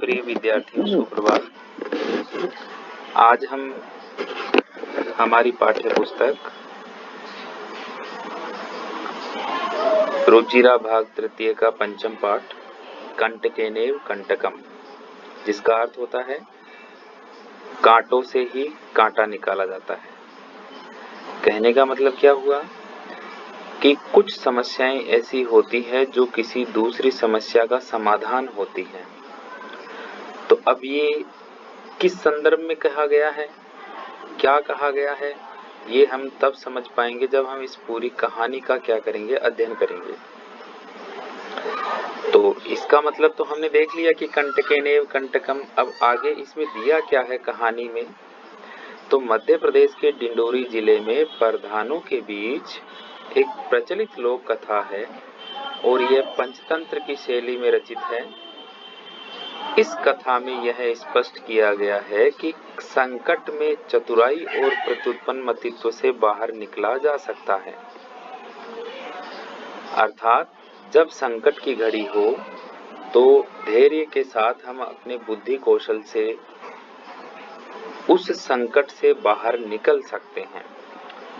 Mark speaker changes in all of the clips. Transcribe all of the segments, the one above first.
Speaker 1: प्रिय विद्यार्थियों, सुप्रभात। आज हम हमारी पाठ्य पुस्तक रुचिरा भाग तृतीय का पंचम पाठ कंटकेनेव कंटकम, जिसका अर्थ होता है कांटों से ही कांटा निकाला जाता है। कहने का मतलब क्या हुआ कि कुछ समस्याएं ऐसी होती है जो किसी दूसरी समस्या का समाधान होती है। तो अब ये किस संदर्भ में कहा गया है, क्या कहा गया है, ये हम तब समझ पाएंगे जब हम इस पूरी कहानी का क्या करेंगे, अध्ययन करेंगे। तो इसका मतलब तो हमने देख लिया कि कंटकेनेव कंटकम। अब आगे इसमें दिया क्या है कहानी में, तो मध्य प्रदेश के डिंडोरी जिले में प्रधानों के बीच एक प्रचलित लोक कथा है और यह पंचतंत्र की शैली में रचित है। इस कथा में यह स्पष्ट किया गया है कि संकट में चतुराई और प्रत्युत्पन्नमतित्व से बाहर निकला जा सकता है। अर्थात जब संकट की घड़ी हो तो धैर्य के साथ हम अपने बुद्धि कौशल से उस संकट से बाहर निकल सकते हैं।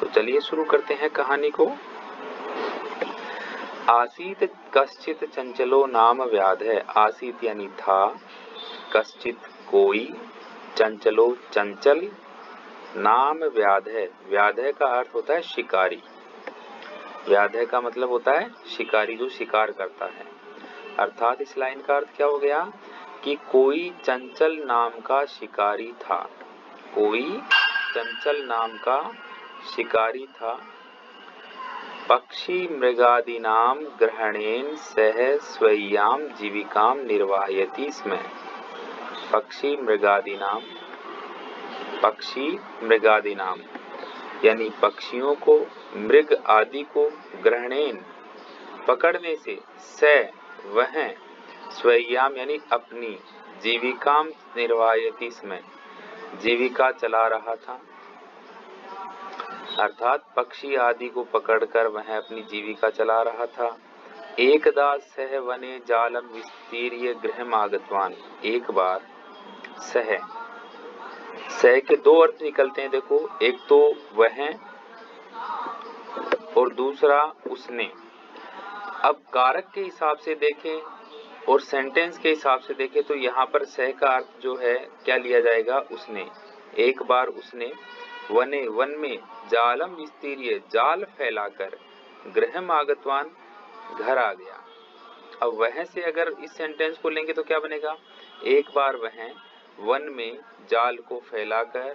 Speaker 1: तो चलिए शुरू करते हैं कहानी को। आसीत कश्चित चंचलो नाम व्याधः। आसीत यानी था, कश्चित कोई, चंचलो चंचल, नाम व्याधः। व्याधः का अर्थ होता है शिकारी। व्याधः का मतलब होता है शिकारी, जो शिकार करता है। अर्थात इस लाइन का अर्थ क्या हो गया कि कोई चंचल नाम का शिकारी था। कोई चंचल नाम का शिकारी था। पक्षी मृगादीनाम ग्रहणेन सह स्वय्याम जीविकाम निर्वाहयति स्म। पक्षी मृगादीनाम यानी पक्षियों को, मृग आदि को, ग्रहणेन पकड़ने से, स वह, स्वय्याम यानी अपनी, जीविकाम निर्वाहयति स्म जीविका चला रहा था। अर्थात पक्षी आदि को पकड़कर वह अपनी जीविका चला रहा था। एकदा सह वने जालम विस्तीर्य गृहम आगतवान। एक बार सह के दो अर्थ निकलते हैं। देखो, एक तो वह और दूसरा उसने। अब कारक के हिसाब से देखें और सेंटेंस के हिसाब से देखें तो यहाँ पर सह का अर्थ जो है क्या लिया जाएगा, उसने। एक बार उसने, वने वन में, जालम विस्तीर्य जाल फैलाकर, गृहम आगतवान घर आ गया। अब वह से अगर इस सेंटेंस को लेंगे तो क्या बनेगा, एक बार वह वन में जाल को फैलाकर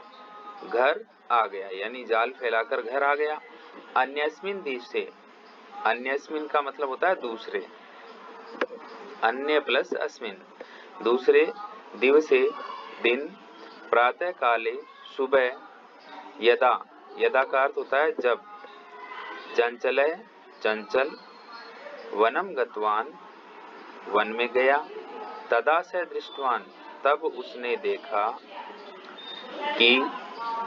Speaker 1: घर आ गया, यानी जाल फैलाकर घर आ गया। अन्यस्मिन दिवसे, अन्यस्मिन का मतलब होता है दूसरे, अन्य प्लस अस्मिन, दूसरे दिवसे दिन, प्रातः काले सुबह, यदा, यदा का अर्थ होता है जब, चंचलय चंचल, वनम गतवान वन में गया, तदा से दृष्टवान तब उसने देखा, कि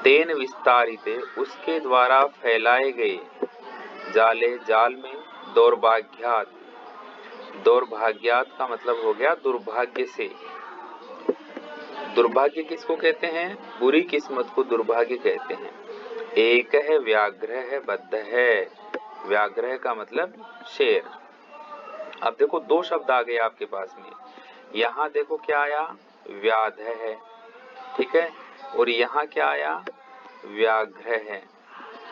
Speaker 1: तेन विस्तारिते उसके द्वारा फैलाए गए, जाले जाल में, दौर्भाग्यात, दौर्भाग्यात का मतलब हो गया दुर्भाग्य से। दुर्भाग्य किसको कहते हैं, बुरी किस्मत को दुर्भाग्य कहते हैं। एक है व्याघ्र है बद्ध है। व्याघ्र का मतलब शेर। अब देखो दो शब्द आ गए आपके पास में। यहाँ देखो क्या आया, व्याध है, ठीक है, और यहाँ क्या आया, व्याघ्र है।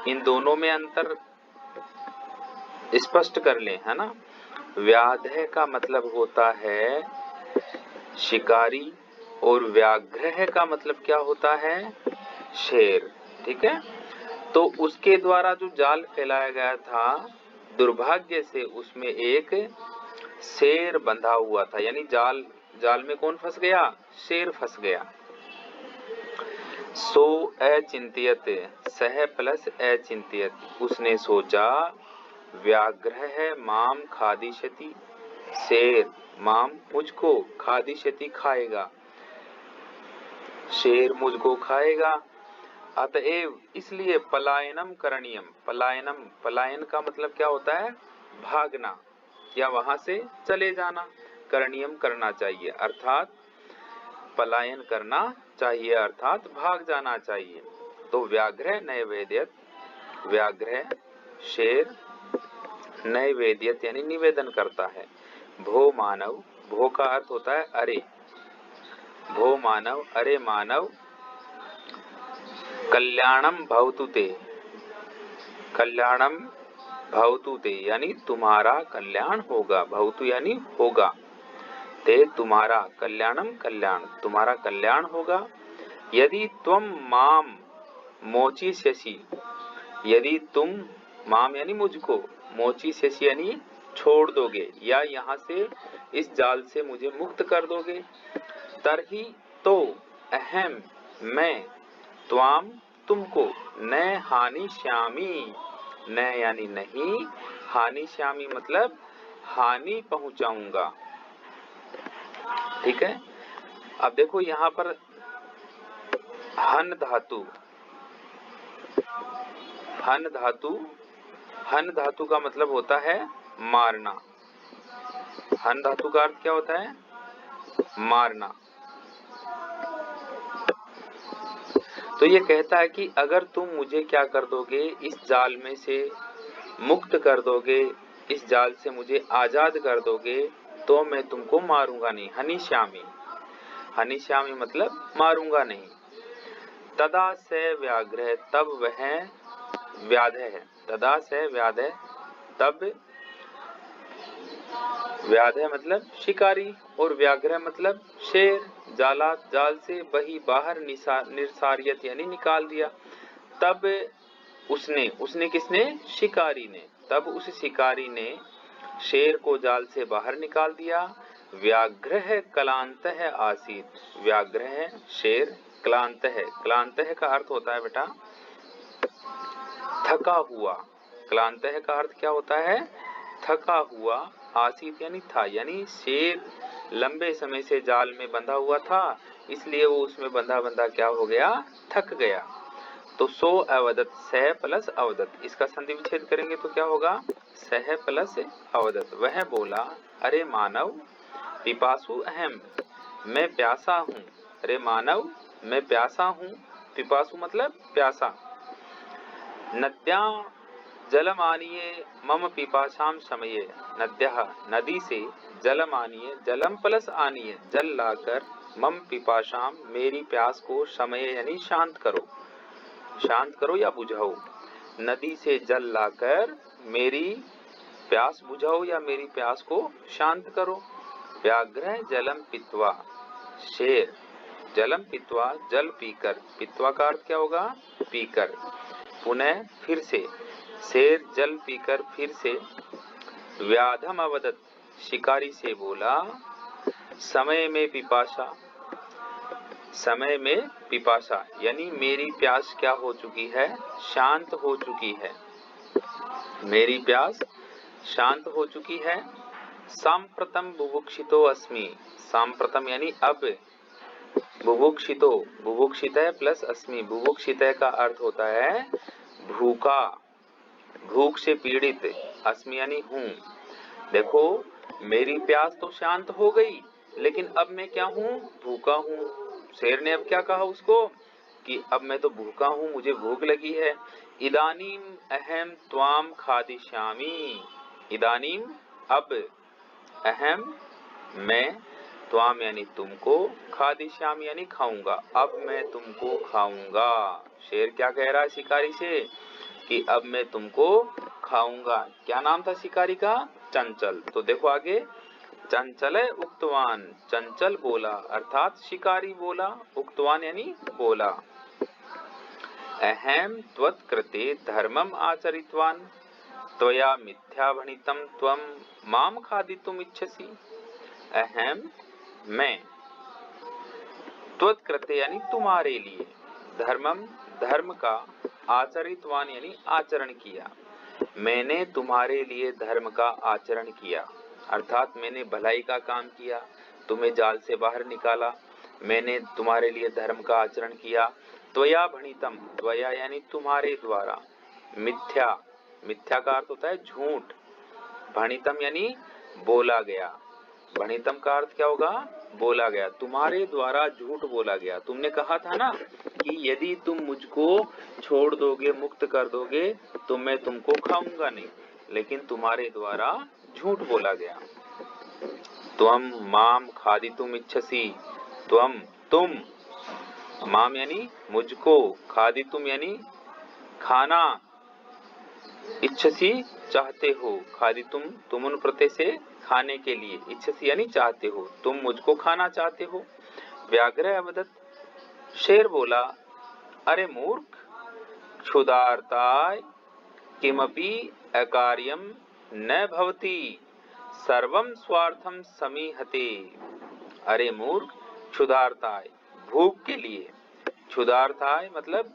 Speaker 1: इन दोनों में अंतर स्पष्ट कर लें, है ना। व्याध का मतलब होता है शिकारी और व्याघ्र का मतलब क्या होता है, शेर, ठीक है। तो उसके द्वारा जो जाल फैलाया गया था, दुर्भाग्य से उसमें एक शेर बंधा हुआ था, यानी जाल में कौन फंस गया, शेर फंस गया। सो अचिंत्यत, सह प्लस अचिंत्यत, उसने सोचा, व्याघ्र है माम खादिष्यति, शेर माम मुझको, खादिष्यति खाएगा, शेर मुझको खाएगा। अतएव इसलिए पलायनम करणीयम, पलायनम, पलायन का मतलब क्या होता है, भागना या वहां से चले जाना, करणीयम करना चाहिए। अर्थात पलायन करना चाहिए अर्थात भाग जाना चाहिए। तो व्याघ्र नैवेद्यत, व्याघ्र शेर नैवेद्यत यानी निवेदन करता है। भो मानव, भो का अर्थ होता है अरे, भो मानव, अरे मानव, कल्याणम भवतु ते, कल्याणम भवतु ते यानी तुम्हारा कल्याण होगा, भवतु यानी होगा, ते तुम्हारा, कल्याणम कल्याण, तुम्हारा कल्याण होगा। यदि तुम माम मोचिष्यसि, यदि तुम माम यानी मुझको, मोचिष्यसि यानी छोड़ दोगे या यहाँ से इस जाल से मुझे मुक्त कर दोगे, तरही तो अहम मैं, त्वाम तुमको, न हानिष्यामि, न यानी नहीं, हानिष्यामि मतलब हानि पहुंचाऊंगा। ठीक है। अब देखो यहाँ पर हन धातु, हन धातु, हन धातु का मतलब होता है मारना। हन धातु का अर्थ क्या होता है? मारना। तो ये कहता है कि अगर तुम मुझे क्या कर दोगे, इस जाल में से मुक्त कर दोगे, इस जाल से मुझे आजाद कर दोगे, तो मैं तुमको मारूंगा नहीं। हनिष्यामि, हनिष्यामि मतलब मारूंगा नहीं। तदा से व्याघ्र, तब वह व्याधे है, तदा से व्याधे, तब व्याधे मतलब शिकारी और व्याघ्र मतलब शेर, जाला, जाल से वही बाहर निसारियत यानी निकाल दिया। तब उसने, उसने किसने? शिकारी ने। तब उस शिकारी ने शेर को जाल से बाहर निकाल दिया। व्याघ्र क्लांत है आसीत, व्याघ्र है शेर, क्लांत है, क्लांत है का अर्थ होता है बेटा थका हुआ। क्लांत है का अर्थ क्या होता है? थका हुआ। आसीत यानी था, यानी शेर लंबे समय से जाल में बंधा हुआ था, इसलिए वो उसमें बंधा बंधा क्या हो गया? थक गया। तो सो अवदत, सह प्लस अवदत, इसका संधि विच्छेद करेंगे तो क्या होगा? सह प्लस अवदत। वह बोला, अरे मानव, पिपासु अहम, मैं प्यासा हूँ। अरे मानव, मैं प्यासा हूँ। पिपासु मतलब प्यासा। नद्या जलम आनिये मम पिपासाम शमये, नद्यः नदी से, जलम आनिये जलम प्लस आनिये जल लाकर, मम पिपासाम मेरी प्यास को, शमये यानी शांत करो, शांत करो या बुझाओ। नदी से जल लाकर मेरी प्यास बुझाओ या मेरी प्यास को शांत करो। व्याघ्र जलम पित्वा, शेर जलम पित्वा जल पीकर, पित्वा का अर्थ क्या होगा? पीकर। पुनः फिर से, शेर जल पीकर फिर से। व्याधम अवदत, शिकारी से बोला, समय में पिपासा, समय में पिपासा यानी मेरी प्यास क्या हो चुकी है? शांत हो चुकी है, मेरी प्यास शांत हो चुकी है। सांप्रतम बुभुक्षितो अस्मि, सांप्रतम यानी अब, बुभुक्षितो, बुभुक्षित प्लस अस्मि, बुभुक्षित का अर्थ होता है भूखा, भूख से पीड़ित, अस्मि यानी हूँ। देखो मेरी प्यास तो शांत हो गई, लेकिन अब मैं क्या हूँ? भूखा हूँ। शेर ने अब क्या कहा उसको कि अब मैं तो भूखा हूँ, मुझे भूख लगी है। इदानीम अहम त्वाम खादिष्यामि, इदानीम अब, अहम मैं, त्वाम यानी तुमको, खादिष्यामि यानी खाऊंगा, अब मैं तुमको खाऊंगा। शेर क्या कह रहा है शिकारी से कि अब मैं तुमको खाऊंगा। क्या नाम था शिकारी का? चंचल। तो देखो आगे, चंचल उक्तवान, चंचल बोला अर्थात शिकारी बोला, उक्तवान यानी बोला। अहम त्वत्कृते धर्मम आचरितवान, त्वया मिथ्या भणितम त्वम माम खादितुम इच्छसि। अहम मैं, त्वत्कृते यानी तुम्हारे लिए, धर्मम धर्म का, आचरितवान यानी आचरण किया, मैंने तुम्हारे लिए धर्म का आचरण किया, अर्थात मैंने भलाई का काम किया, तुम्हें जाल से बाहर निकाला, मैंने तुम्हारे लिए धर्म का आचरण किया। त्वया भणितम, त्वया यानी तुम्हारे द्वारा, मिथ्या, मिथ्या का अर्थ होता है झूठ, भणितम यानी बोला गया, भणितम का अर्थ क्या होगा? बोला गया, तुम्हारे द्वारा झूठ बोला गया। तुमने कहा था ना कि यदि तुम मुझको छोड़ दोगे, मुक्त कर दोगे, तो मैं तुमको खाऊंगा नहीं, लेकिन तुम्हारे द्वारा झूठ बोला गया। त्वम माम खादितुम इच्छसि, तुम माम यानी मुझको, खादितुम यानी खाना, इच्छसी चाहते हो, तुम उन प्रत्यय से खाने के लिए, इच्छसी यानी चाहते हो, तुम मुझको खाना चाहते हो। व्याघ्र अवदत्, शेर बोला, अरे मूर्ख, क्षुधार्ताय किमपि अकार्यम न भवति, सर्वम स्वार्थम समीहते। अरे मूर्ख, क्षुधार्ताय भूख के लिए, क्षुधार्ताय मतलब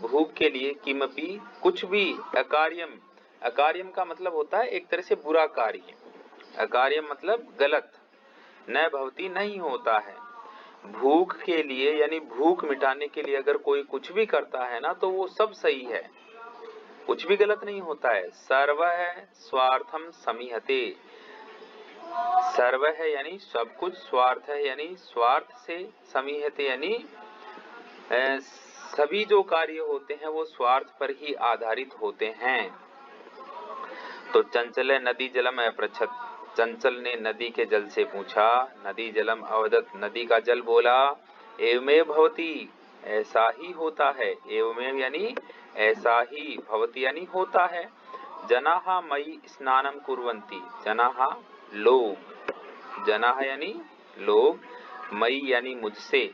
Speaker 1: भूख के लिए, किमपि कुछ भी, अकार्यम, अकार्यम का मतलब होता है एक तरह से बुरा कार्य, अकार्यम मतलब गलत, न भवती नहीं होता है। भूख के लिए यानी भूख मिटाने के लिए अगर कोई कुछ भी करता है ना, तो वो सब सही है, कुछ भी गलत नहीं होता है। सर्व है स्वार्थम समीहते, सर्व है यानी सब कुछ, स्वार्थ है यानी स्वार्थ से, समीहते यानी सभी जो कार्य होते हैं वो स्वार्थ पर ही आधारित होते हैं। तो चंचल नदी जलम अपृच्छत, चंचल ने नदी के जल से पूछा, नदी जलम अवदत्, नदी का जल बोला, एवमेव भवति, ऐसा ही होता है, एवमेव यानी ऐसा ही, भवति यानी होता है। जनाः मयि स्नानं कुर्वन्ति, जनाः लोग, जनाः यानी लोग, मयि यानी मुझसे,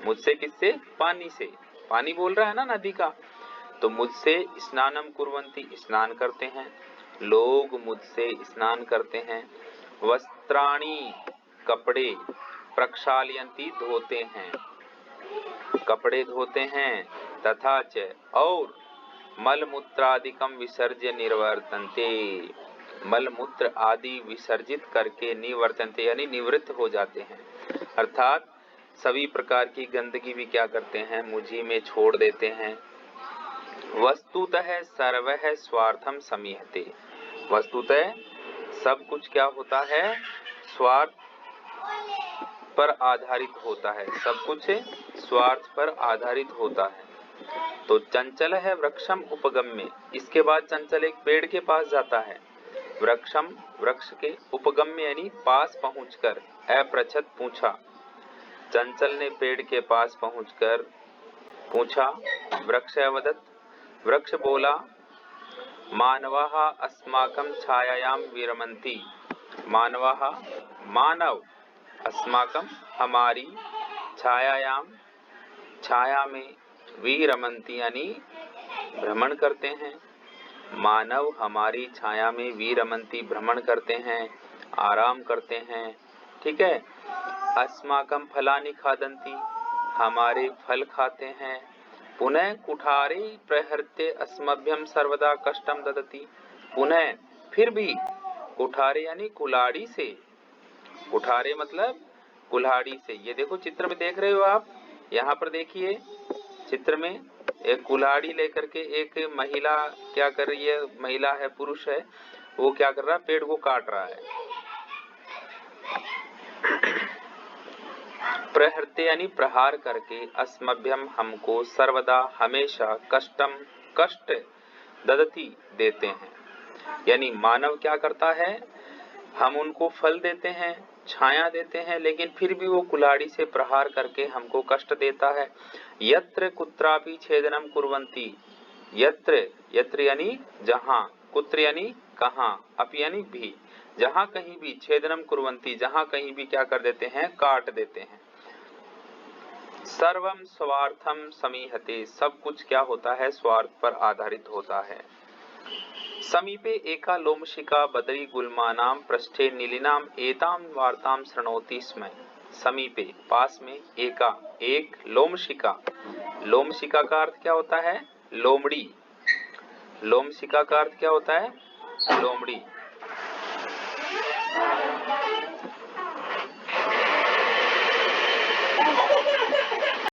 Speaker 1: मुझसे किससे, पानी से, पानी बोल रहा है ना नदी का, तो मुझसे स्नानम कुर्वन्ति, स्नान करते हैं, लोग मुझसे स्नान करते हैं। वस्त्राणि कपड़े, प्रक्षालयन्ति धोते हैं, कपड़े धोते हैं, तथा च और मलमूत्रादिकम विसर्ज्य निर्वर्तन्ते, मलमूत्र आदि विसर्जित करके, निवर्तन्ते यानी निवृत्त हो जाते हैं, अर्थात सभी प्रकार की गंदगी भी क्या करते हैं, मुझी में छोड़ देते हैं। वस्तुतः सर्वः स्वार्थम समीहते, वस्तुतः सब कुछ क्या होता है, स्वार्थ पर आधारित होता है, सब कुछ स्वार्थ पर आधारित होता है। तो चंचल है वृक्षम उपगम्य, इसके बाद चंचल एक पेड़ के पास जाता है, वृक्षम वृक्ष के, उपगम्य यानी पास पहुंचकर, अपृच्छत पूछा, चंचल ने पेड़ के पास पहुंचकर पूछा, वृक्ष अवदत्, वृक्ष बोला, मानवाः अस्माकं छायायां विरमन्ति, मानवाः मानव, अस्माकं हमारी, छायायां छाया में, विरमन्ति यानी भ्रमण करते हैं, मानव हमारी छाया में, विरमन्ति भ्रमण करते हैं, आराम करते हैं, ठीक है। अस्माकं फलानि खादन्ति, हमारे फल खाते हैं, पुनः कुठारे प्रहृत्य अस्मभ्यम सर्वदा कष्टम ददति, पुनः फिर भी, कुठारे यानी कुल्हाड़ी से, कुठारे मतलब कुल्हाड़ी से, ये देखो चित्र में देख रहे हो आप, यहाँ पर देखिए चित्र में एक कुल्हाड़ी लेकर के एक महिला क्या कर रही है, महिला है, पुरुष है, वो क्या कर रहा है, पेड़ को काट रहा है। प्रहृत्य यानी प्रहार करके, अस्मभ्यम हमको, सर्वदा हमेशा, कष्टम कष्ट, ददति देते हैं, यानी मानव क्या करता है, हम उनको फल देते हैं, छाया देते हैं, लेकिन फिर भी वो कुल्हाड़ी से प्रहार करके हमको कष्ट देता है। यत्र कुत्रापि छेदनम कुर्वन्ति, यत्र, यत्र यानी जहाँ, कुत्र यानी कहाँ, अपि यानी भी, जहाँ कहीं भी, छेदनम कुर्वन्ति जहाँ कहीं भी क्या कर देते हैं, काट देते हैं। सर्वम स्वार्थम समीहते, सब कुछ क्या होता है, स्वार्थ पर आधारित होता है। समीपे एका लोमशिका बदरी गुल्मानाम पृष्ठे नीलिनाम एताम वार्ताम शृणोति स्म, समीपे पास में, एका एक, लोमशिका, लोमशिका का अर्थ क्या होता है, लोमड़ी, लोमशिका का अर्थ क्या होता है, लोमड़ी,